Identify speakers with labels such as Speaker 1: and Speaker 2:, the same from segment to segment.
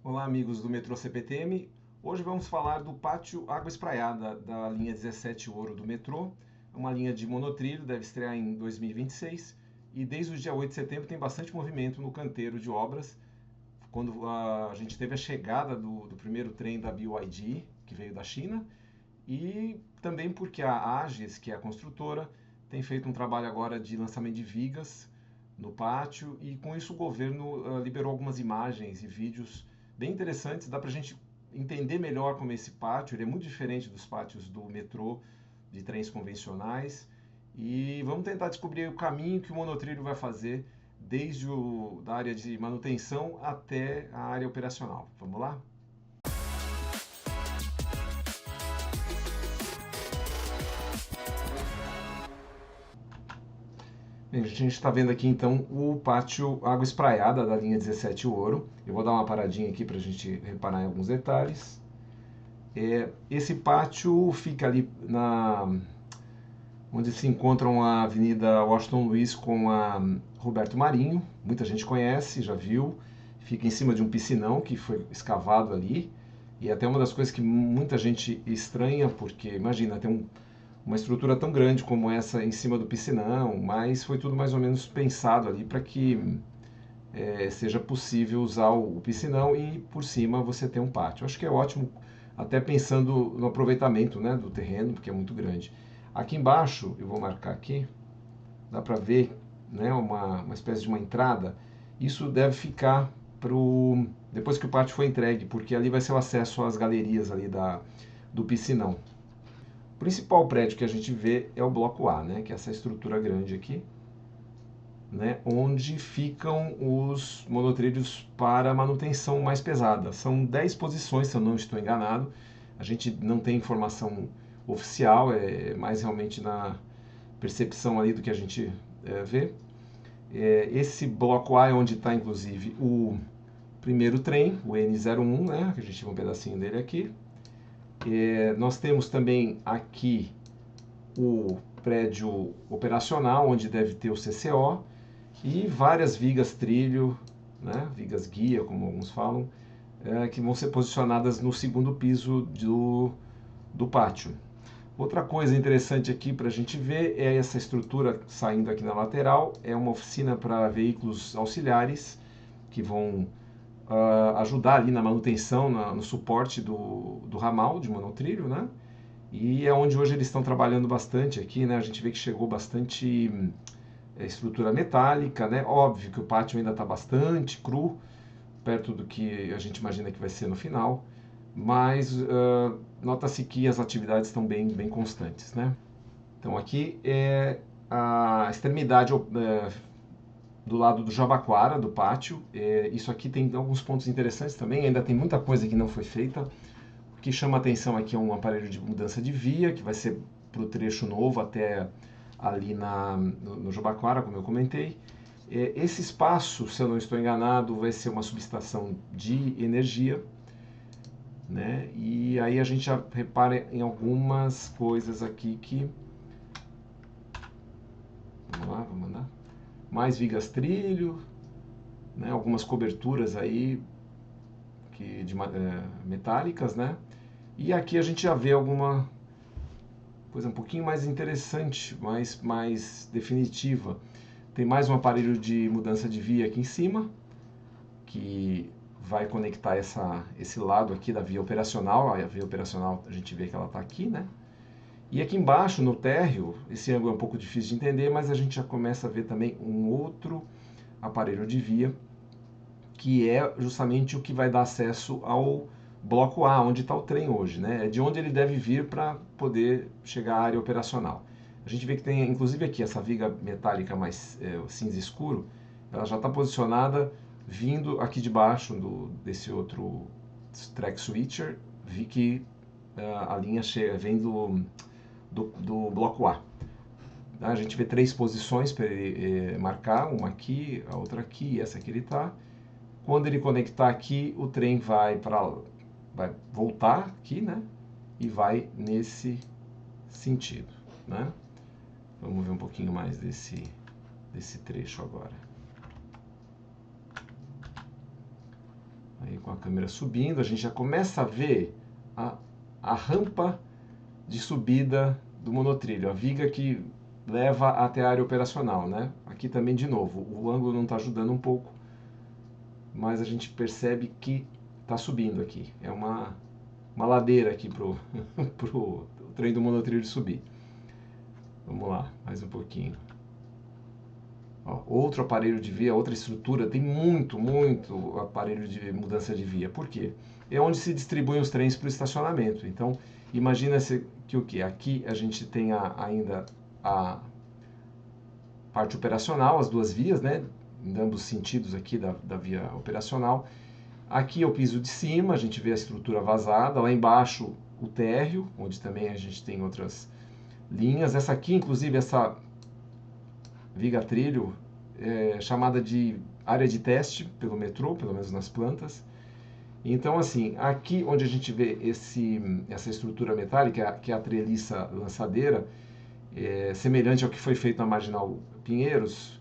Speaker 1: Olá, amigos do metrô CPTM. Hoje vamos falar do pátio Água Espraiada da linha 17 Ouro do metrô. É uma linha de monotrilho, deve estrear em 2026 e desde o dia 8 de setembro tem bastante movimento no canteiro de obras. Quando a gente teve a chegada do primeiro trem da BYD, que veio da China, e também porque a AGES, que é a construtora, tem feito um trabalho agora de lançamento de vigas no pátio e com isso o governo liberou algumas imagens e vídeos bem interessantes. Dá para a gente entender melhor como é esse pátio. Ele é muito diferente dos pátios do metrô, de trens convencionais, e vamos tentar descobrir o caminho que o monotrilho vai fazer desde da área de manutenção até a área operacional. Vamos lá? Bem, a gente está vendo aqui então o pátio Água Espraiada da linha 17 Ouro. Eu vou dar uma paradinha aqui para a gente reparar em alguns detalhes. Esse pátio fica ali onde se encontram a Avenida Washington Luiz com a Roberto Marinho. Muita gente conhece, já viu. Fica em cima de um piscinão que foi escavado ali. E é até uma das coisas que muita gente estranha, porque imagina, tem uma estrutura tão grande como essa em cima do piscinão, mas foi tudo mais ou menos pensado ali para que seja possível usar o piscinão e por cima você ter um pátio. Acho que é ótimo, até pensando no aproveitamento, né, do terreno, porque é muito grande. Aqui embaixo, eu vou marcar aqui, dá para ver, né, uma espécie de uma entrada. Isso deve ficar depois que o pátio for entregue, porque ali vai ser o acesso às galerias ali do piscinão. O principal prédio que a gente vê é o bloco A, né, que é essa estrutura grande aqui, né, onde ficam os monotrilhos para manutenção mais pesada. São 10 posições, se eu não estou enganado. A gente não tem informação oficial, é mais realmente na percepção ali do que a gente vê. Esse bloco A é onde está inclusive o primeiro trem, o N01, né, que a gente tem um pedacinho dele aqui. Nós temos também aqui o prédio operacional, onde deve ter o CCO, e várias vigas trilho, né, vigas guia, como alguns falam, que vão ser posicionadas no segundo piso do pátio. Outra coisa interessante aqui para a gente ver é essa estrutura saindo aqui na lateral. É uma oficina para veículos auxiliares que vão ajudar ali na manutenção, no suporte do ramal de monotrilho, né? E é onde hoje eles estão trabalhando bastante aqui, né? A gente vê que chegou bastante estrutura metálica, né? Óbvio que o pátio ainda está bastante cru, perto do que a gente imagina que vai ser no final, mas nota-se que as atividades estão bem constantes, né? Então aqui é a extremidade do lado do Jabaquara, do pátio. Isso aqui tem alguns pontos interessantes também, ainda tem muita coisa que não foi feita. O que chama atenção aqui é um aparelho de mudança de via, que vai ser para o trecho novo até ali no Jabaquara, como eu comentei. Esse espaço, se eu não estou enganado, vai ser uma subestação de energia, né? E aí a gente já repara em algumas coisas aqui que... Vamos lá, vamos mandar. Mais vigas trilho, né? Algumas coberturas aí metálicas, né? E aqui a gente já vê alguma coisa um pouquinho mais interessante, mais definitiva. Tem mais um aparelho de mudança de via aqui em cima, que vai conectar esse lado aqui da via operacional. A via operacional a gente vê que ela está aqui, né? E aqui embaixo, no térreo, esse ângulo é um pouco difícil de entender, mas a gente já começa a ver também um outro aparelho de via, que é justamente o que vai dar acesso ao bloco A, onde está o trem hoje, né? É de onde ele deve vir para poder chegar à área operacional. A gente vê que tem, inclusive aqui, essa viga metálica mais cinza escuro, ela já está posicionada vindo aqui de baixo desse outro track switcher. Vi que a linha vem do bloco A. A gente vê 3 posições para ele marcar, uma aqui, a outra aqui e essa aqui ele está. Quando ele conectar aqui, o trem vai voltar aqui, né? E vai nesse sentido, né? Vamos ver um pouquinho mais desse trecho agora. Aí com a câmera subindo, a gente já começa a ver a rampa de subida do monotrilho, a viga que leva até a área operacional, né? Aqui também, de novo, o ângulo não está ajudando um pouco, mas a gente percebe que está subindo aqui. É uma ladeira aqui pro o trem do monotrilho subir. Vamos lá, mais um pouquinho. Ó, outro aparelho de via, outra estrutura, tem muito aparelho de mudança de via. Por quê? É onde se distribuem os trens para o estacionamento. Então, imagina que o que? Aqui a gente tem ainda a parte operacional, as duas vias, né? Em ambos sentidos aqui da via operacional. Aqui é o piso de cima, a gente vê a estrutura vazada. Lá embaixo, o térreo, onde também a gente tem outras linhas. Essa aqui, inclusive, essa viga trilho, chamada de área de teste pelo metrô, pelo menos nas plantas. Então, assim, aqui onde a gente vê essa estrutura metálica, que é a treliça lançadeira, semelhante ao que foi feito na Marginal Pinheiros,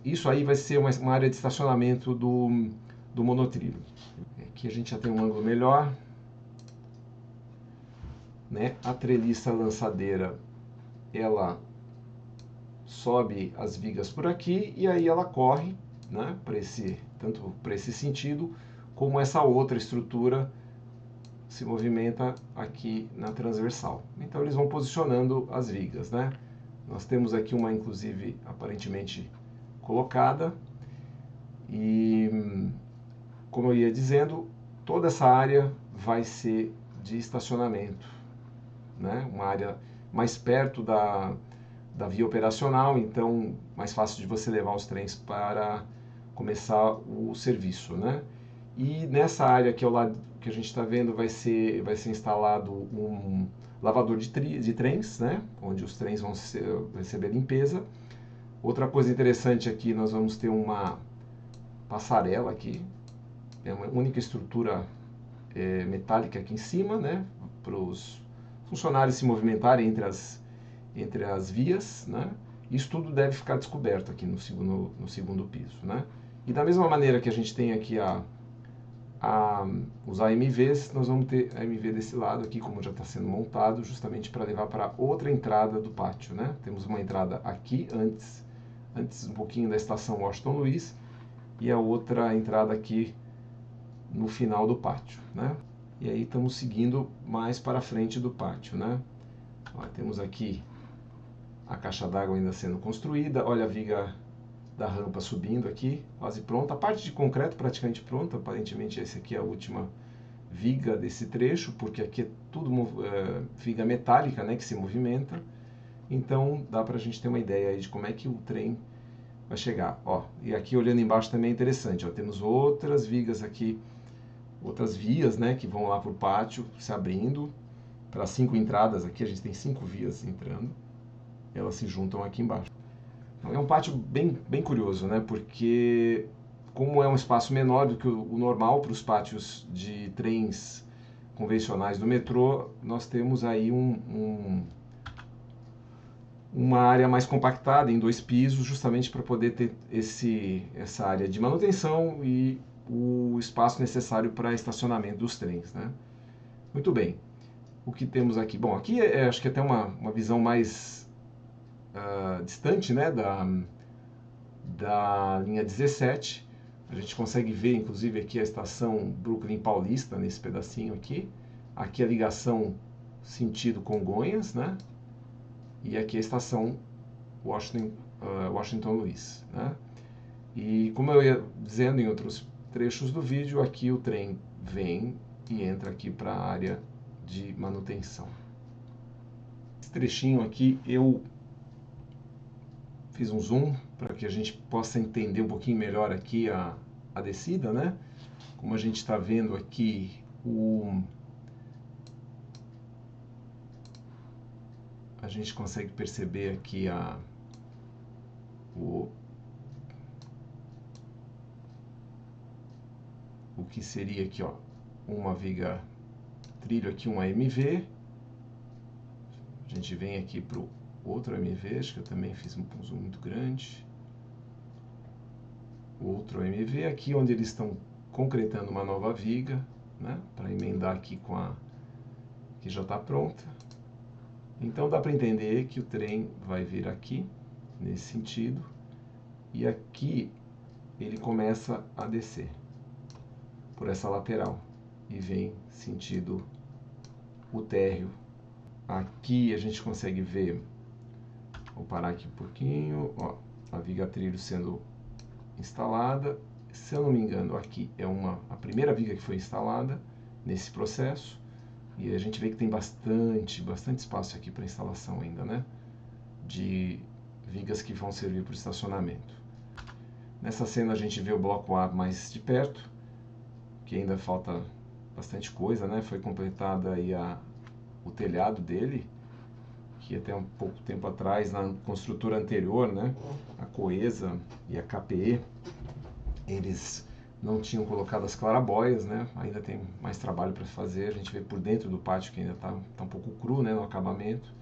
Speaker 1: isso aí vai ser uma área de estacionamento do monotrilho. Aqui a gente já tem um ângulo melhor, né? A treliça lançadeira, ela sobe as vigas por aqui e aí ela corre, né, tanto para esse sentido, como essa outra estrutura se movimenta aqui na transversal. Então eles vão posicionando as vigas, né? Nós temos aqui uma, inclusive, aparentemente colocada, e como eu ia dizendo, toda essa área vai ser de estacionamento, né? Uma área mais perto da via operacional, então mais fácil de você levar os trens para começar o serviço, né? E nessa área que é o lado que a gente está vendo vai ser instalado um lavador de trens, né? Onde os trens vão receber limpeza. Outra coisa interessante aqui, nós vamos ter uma passarela aqui, é uma única estrutura metálica aqui em cima, né? Para os funcionários se movimentarem entre as vias, né? Isso tudo deve ficar descoberto aqui no segundo piso, né? E da mesma maneira que a gente tem aqui os AMVs, nós vamos ter a AMV desse lado aqui, como já está sendo montado, justamente para levar para outra entrada do pátio, né? Temos uma entrada aqui, antes um pouquinho da estação Washington Luiz, e a outra entrada aqui no final do pátio, né? E aí estamos seguindo mais para frente do pátio, né? Ó, temos aqui a caixa d'água ainda sendo construída, olha a viga da rampa subindo aqui, quase pronta. A parte de concreto praticamente pronta, aparentemente essa aqui é a última viga desse trecho, porque aqui é tudo viga metálica, né, que se movimenta. Então dá para a gente ter uma ideia aí de como é que o trem vai chegar. Ó, e aqui olhando embaixo também é interessante, ó, temos outras vigas aqui, outras vias, né, que vão lá para o pátio se abrindo para 5 entradas. Aqui a gente tem 5 vias entrando, elas se juntam aqui embaixo. É um pátio bem curioso, né? Porque como é um espaço menor do que o normal para os pátios de trens convencionais do metrô, nós temos aí uma área mais compactada em 2 pisos, justamente para poder ter essa área de manutenção e o espaço necessário para estacionamento dos trens, né? Muito bem. O que temos aqui? Bom, aqui acho que até uma visão mais distante, né, da linha 17. A gente consegue ver, inclusive, aqui a estação Brooklyn Paulista, nesse pedacinho aqui. Aqui a ligação sentido Congonhas, né? E aqui a estação Washington Luiz, né? E como eu ia dizendo em outros trechos do vídeo, aqui o trem vem e entra aqui para a área de manutenção. Esse trechinho aqui eu fiz um zoom para que a gente possa entender um pouquinho melhor aqui a descida, né? Como a gente está vendo aqui, a gente consegue perceber aqui o que seria aqui, ó, uma viga trilho aqui, um AMV. A gente vem aqui para o outro AMV, acho que eu também fiz um zoom muito grande. Outro AMV aqui onde eles estão concretando uma nova viga, né, para emendar aqui com a que já está pronta. Então dá para entender que o trem vai vir aqui, nesse sentido, e aqui ele começa a descer por essa lateral e vem sentido o térreo. Aqui a gente consegue ver, vou parar aqui um pouquinho, ó, a viga trilho sendo instalada. Se eu não me engano, aqui é a primeira viga que foi instalada nesse processo, e a gente vê que tem bastante espaço aqui para instalação ainda, né, de vigas que vão servir para o estacionamento. Nessa cena a gente vê o bloco A mais de perto, que ainda falta bastante coisa, né? Foi completada aí o telhado dele, que até um pouco tempo atrás, na construtora anterior, né, a Coesa e a KPE, eles não tinham colocado as clarabóias, né? Ainda tem mais trabalho para fazer. A gente vê por dentro do pátio que ainda está um pouco cru, né, no acabamento.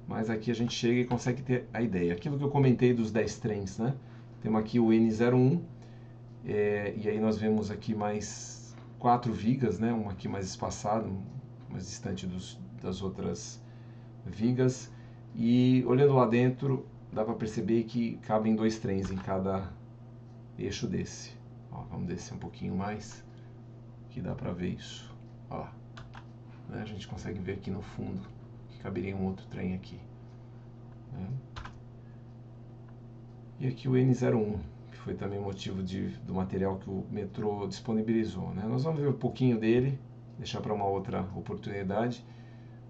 Speaker 1: Mas aqui a gente chega e consegue ter a ideia. Aquilo que eu comentei dos 10 trens, né? Temos aqui o N01, e aí nós vemos aqui mais 4 vigas, né? Uma aqui mais espaçada, mais distante das outras vigas. E olhando lá dentro, dá para perceber que cabem 2 trens em cada eixo desse. Ó, vamos descer um pouquinho mais, que dá para ver isso. Ó, né? A gente consegue ver aqui no fundo que caberia um outro trem aqui, né? E aqui o N01, que foi também motivo do material que o metrô disponibilizou, né? Nós vamos ver um pouquinho dele, deixar para uma outra oportunidade,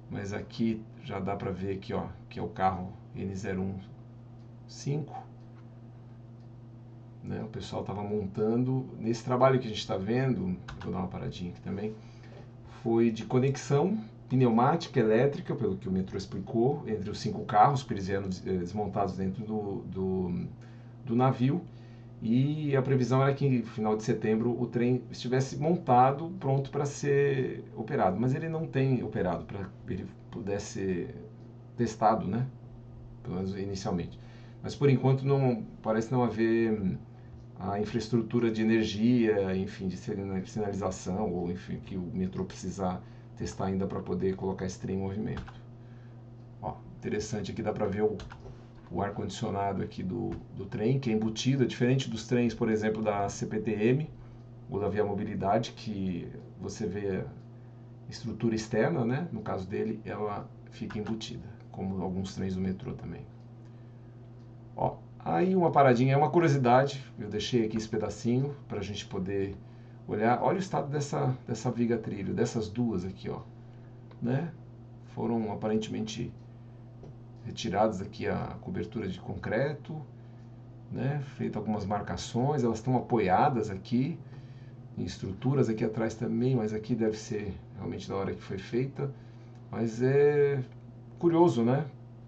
Speaker 1: mas aqui já dá para ver aqui, ó, que é o carro N015, né? O pessoal estava montando. Nesse trabalho que a gente está vendo, vou dar uma paradinha aqui também, foi de conexão pneumática elétrica, pelo que o metrô explicou, entre os 5 carros, porque eles eram desmontados dentro do navio, e a previsão era que no final de setembro o trem estivesse montado, pronto para ser operado, mas ele não tem operado, para ele pudesse ser testado, né, pelo menos inicialmente. Mas por enquanto não parece não haver a infraestrutura de energia, enfim, de sinalização, ou enfim, que o metrô precisa testar ainda para poder colocar esse trem em movimento. Ó, interessante, aqui dá para ver o ar-condicionado aqui do trem, que é embutido, diferente dos trens, por exemplo, da CPTM, ou da Via Mobilidade, que você vê a estrutura externa, né? No caso dele, ela fica embutida, como alguns trens do metrô também. Ó, aí uma paradinha, é uma curiosidade, eu deixei aqui esse pedacinho para a gente poder olhar. Olha o estado dessa viga trilho, dessas duas aqui, ó, né? Foram aparentemente retiradas aqui a cobertura de concreto, né? Feito algumas marcações, elas estão apoiadas aqui em estruturas aqui atrás também, mas aqui deve ser realmente da hora que foi feita. Mas é curioso, né?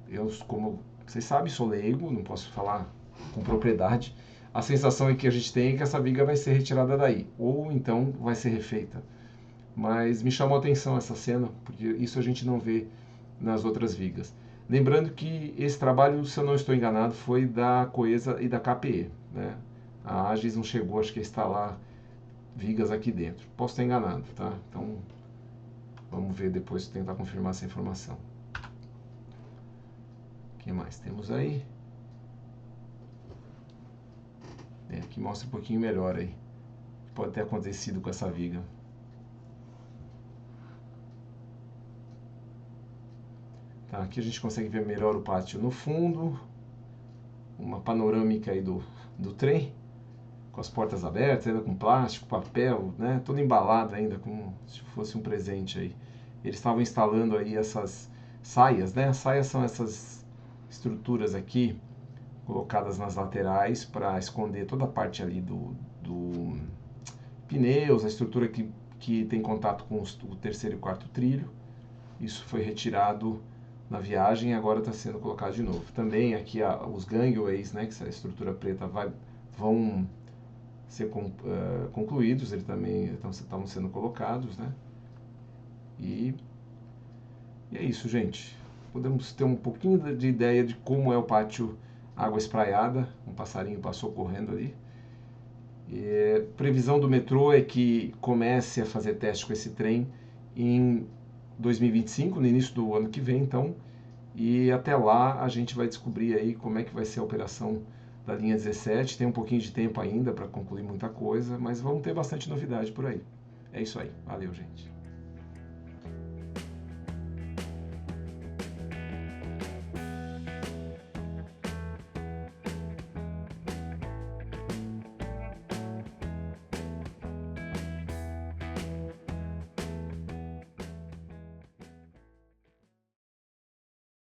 Speaker 1: Eu, como vocês sabem, sou leigo, não posso falar com propriedade. A sensação é que a gente tem é que essa viga vai ser retirada daí, ou então vai ser refeita. Mas me chamou a atenção essa cena, porque isso a gente não vê nas outras vigas. Lembrando que esse trabalho, se eu não estou enganado, foi da Coesa e da KPE, né? A Agis não chegou, acho que a instalar vigas aqui dentro. Posso estar enganado, tá? Então, vamos ver depois, tentar confirmar essa informação. O que mais temos aí? Aqui mostra um pouquinho melhor aí. O que pode ter acontecido com essa viga. Tá, aqui a gente consegue ver melhor o pátio no fundo. Uma panorâmica aí do trem, com as portas abertas, ainda com plástico, papel, né? Todo embalado ainda, como se fosse um presente aí. Eles estavam instalando aí essas saias, né? As saias são essas estruturas aqui, colocadas nas laterais para esconder toda a parte ali do pneus, a estrutura que tem contato com o terceiro e quarto trilho. Isso foi retirado na viagem e agora está sendo colocado de novo. Também aqui os gangways, né, que essa estrutura preta vão ser concluídos, eles também estavam sendo colocados, né? E é isso, gente. Podemos ter um pouquinho de ideia de como é o pátio Água Espraiada. Um passarinho passou correndo ali. Previsão do metrô é que comece a fazer teste com esse trem em 2025, no início do ano que vem, então, e até lá a gente vai descobrir aí como é que vai ser a operação da linha 17. Tem um pouquinho de tempo ainda para concluir muita coisa, mas vamos ter bastante novidade por aí. É isso aí. Valeu, gente.